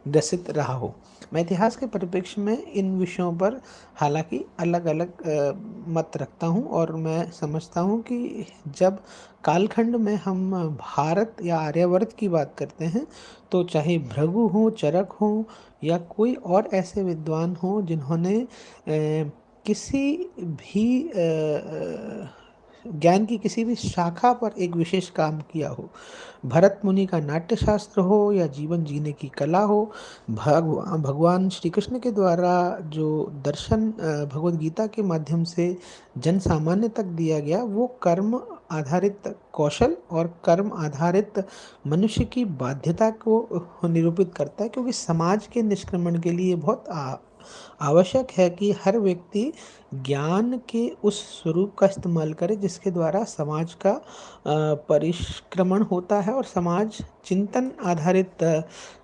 ग्रसित रहा हो। मैं इतिहास के परिप्रेक्ष्य में इन विषयों पर हालांकि अलग अलग मत रखता हूँ, और मैं समझता हूँ कि जब कालखंड में हम भारत या आर्यावर्त की बात करते हैं, तो चाहे भृगु हो, चरक हो, या कोई और ऐसे विद्वान हो जिन्होंने किसी भी ज्ञान की किसी भी शाखा पर एक विशेष काम किया हो, भरत मुनि का नाट्यशास्त्र हो या जीवन जीने की कला हो, भगवान श्री कृष्ण के द्वारा जो दर्शन भगवत गीता के माध्यम से जन सामान्य तक दिया गया, वो कर्म आधारित कौशल और कर्म आधारित मनुष्य की बाध्यता को निरूपित करता है, क्योंकि समाज के निष्क्रमण के लिए बहुत आवश्यक है कि हर व्यक्ति ज्ञान के उस स्वरूप का इस्तेमाल करे जिसके द्वारा समाज का परिष्क्रमण होता है और समाज चिंतन आधारित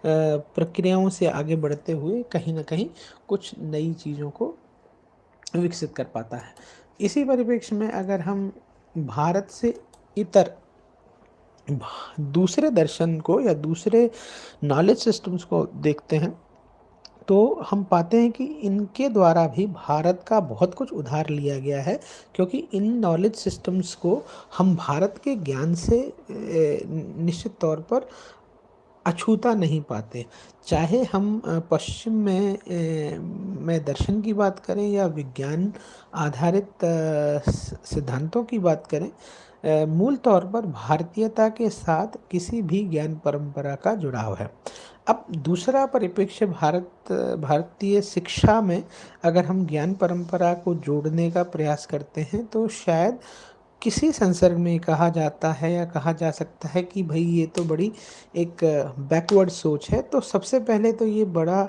प्रक्रियाओं से आगे बढ़ते हुए कहीं ना कहीं कुछ नई चीज़ों को विकसित कर पाता है। इसी परिप्रेक्ष्य में अगर हम भारत से इतर दूसरे दर्शन को या दूसरे नॉलेज सिस्टम्स को देखते हैं, तो हम पाते हैं कि इनके द्वारा भी भारत का बहुत कुछ उधार लिया गया है, क्योंकि इन नॉलेज सिस्टम्स को हम भारत के ज्ञान से निश्चित तौर पर अछूता नहीं पाते। चाहे हम पश्चिम में दर्शन की बात करें या विज्ञान आधारित सिद्धांतों की बात करें, मूल तौर पर भारतीयता के साथ किसी भी ज्ञान परंपरा का जुड़ाव है। अब दूसरा परिप्रेक्ष्य भारतीय शिक्षा में अगर हम ज्ञान परंपरा को जोड़ने का प्रयास करते हैं, तो शायद किसी संसर्ग में कहा जाता है या कहा जा सकता है कि भाई ये तो बड़ी एक बैकवर्ड सोच है। तो सबसे पहले तो ये बड़ा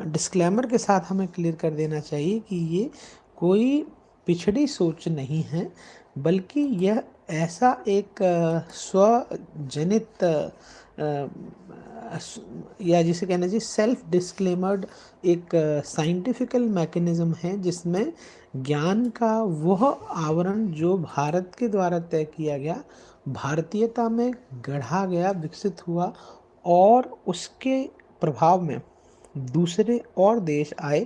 डिस्क्लेमर के साथ हमें क्लियर कर देना चाहिए कि ये कोई पिछड़ी सोच नहीं है, बल्कि यह ऐसा एक स्वजनित या जिसे कहना चाहिए सेल्फ डिस्क्लेमर्ड एक साइंटिफिकल मैकेनिज्म है, जिसमें ज्ञान का वह आवरण जो भारत के द्वारा तय किया गया, भारतीयता में गढ़ा गया, विकसित हुआ, और उसके प्रभाव में दूसरे और देश आए,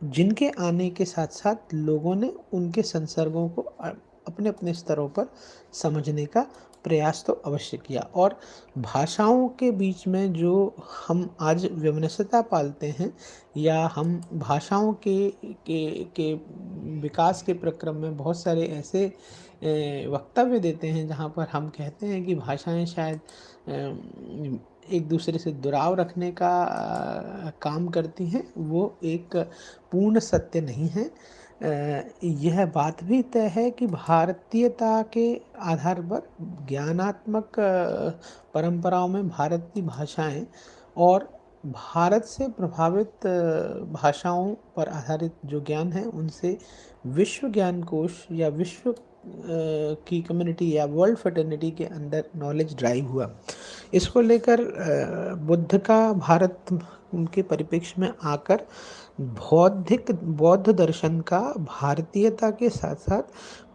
जिनके आने के साथ साथ लोगों ने उनके संसर्गों को अपने अपने स्तरों पर समझने का प्रयास तो अवश्य किया। और भाषाओं के बीच में जो हम आज वैमनस्यता पालते हैं, या हम भाषाओं के विकास के प्रक्रम में बहुत सारे ऐसे वक्तव्य देते हैं जहाँ पर हम कहते हैं कि भाषाएं शायद एक दूसरे से दुराव रखने का काम करती हैं, वो एक पूर्ण सत्य नहीं है। यह बात भी तय है कि भारतीयता के आधार पर ज्ञानात्मक परंपराओं में भारत की भाषाएं और भारत से प्रभावित भाषाओं पर आधारित जो ज्ञान है, उनसे विश्व ज्ञान कोश या विश्व की कम्युनिटी या वर्ल्ड फ्रेटर्निटी के अंदर नॉलेज ड्राइव हुआ। इसको लेकर बुद्ध का भारत के परिप्रेक्ष्य में आकर बौद्ध दर्शन का भारतीयता के साथ साथ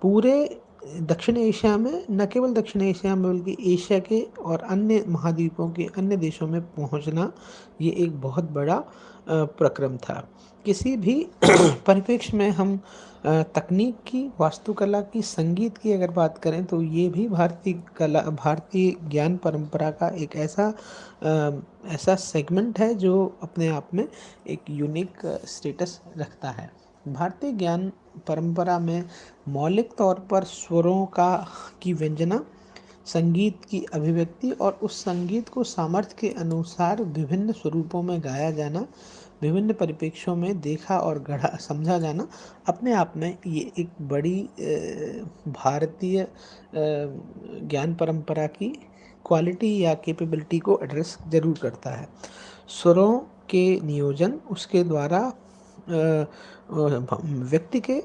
पूरे दक्षिण एशिया में, न केवल दक्षिण एशिया में बल्कि एशिया के और अन्य महाद्वीपों के अन्य देशों में पहुंचना, ये एक बहुत बड़ा प्रक्रम था। किसी भी परिप्रेक्ष्य में हम तकनीक की, वास्तुकला की, संगीत की अगर बात करें, तो ये भी भारतीय ज्ञान परंपरा का एक ऐसा सेगमेंट है जो अपने आप में एक यूनिक स्टेटस रखता है। भारतीय ज्ञान परंपरा में मौलिक तौर पर स्वरों की व्यंजना, संगीत की अभिव्यक्ति और उस संगीत को सामर्थ्य के अनुसार विभिन्न स्वरूपों में गाया जाना, विभिन्न परिप्रेक्ष्यों में देखा और गढ़ा समझा जाना, अपने आप में ये एक बड़ी भारतीय ज्ञान परंपरा की क्वालिटी या कैपेबिलिटी को एड्रेस जरूर करता है। स्वरों के नियोजन, उसके द्वारा व्यक्ति के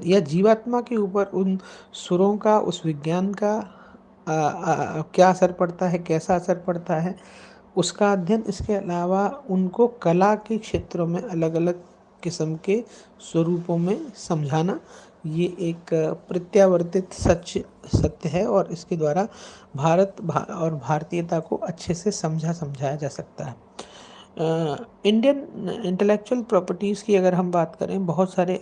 या जीवात्मा के ऊपर उन सुरों का, उस विज्ञान का क्या असर पड़ता है, कैसा असर पड़ता है, उसका अध्ययन। इसके अलावा उनको कला के क्षेत्रों में अलग अलग किस्म के स्वरूपों में समझाना, ये एक प्रत्यावर्तित सत्य है, और इसके द्वारा भारत और भारतीयता को अच्छे से समझाया जा सकता है। इंडियन इंटेलेक्चुअल प्रॉपर्टीज़ की अगर हम बात करें, बहुत सारे